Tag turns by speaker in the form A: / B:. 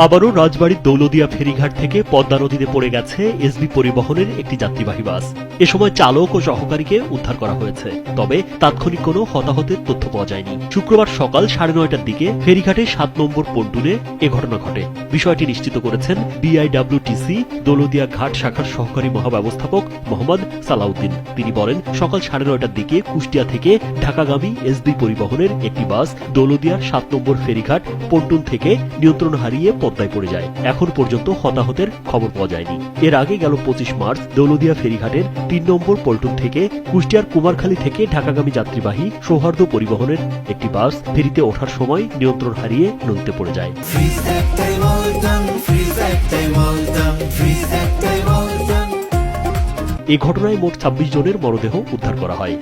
A: আবারও রাজবাড়ীর দৌলদিয়া ফেরিঘাট থেকে পদ্মা নদীতে পড়ে গেছে এসবি পরিবহনের একটি যাত্রীবাহী বাস। এ সময় চালক ও সহকারীকে উদ্ধার করা হয়েছে, তবে তাৎক্ষণিক কোনো হতাহতের তথ্য পাওয়া যায়নি। শুক্রবার সকাল 9:30টার দিকে ফেরিঘাটে 7 নম্বর পন্টুনে এ ঘটনা ঘটে। বিষয়টি নিশ্চিত করেছেন বিআইডব্লিউটিসি দৌলদিয়া ঘাট শাখার সহকারী মহাব্যবস্থাপক মোহাম্মদ সালাউদ্দিন। তিনি বলেন, সকাল 9:30টার দিকে কুষ্টিয়া থেকে ঢাকাগামী এসবি পরিবহনের একটি বাস দৌলদিয়ার 7 নম্বর ফেরিঘাট পন্টুন থেকে নিয়ন্ত্রণ হারিয়ে পদ্মায় পড়ে যায়। এখন পর্যন্ত হতাহতের খবর পাওয়া যায়নি। এর আগে গেল 25 মার্চ দৌলদিয়া ফেরিঘাটের 3 নম্বর পল্টন থেকে কুষ্টিয়ার কুমারখালী থেকে ঢাকাগামী যাত্রীবাহী সৌহার্দ্য পরিবহনের একটি বাস ফেরিতে ওঠার সময় নিয়ন্ত্রণ হারিয়ে নদীতে পড়ে যায়। এই ঘটনায় মোট 26 জনের মরদেহ উদ্ধার করা হয়।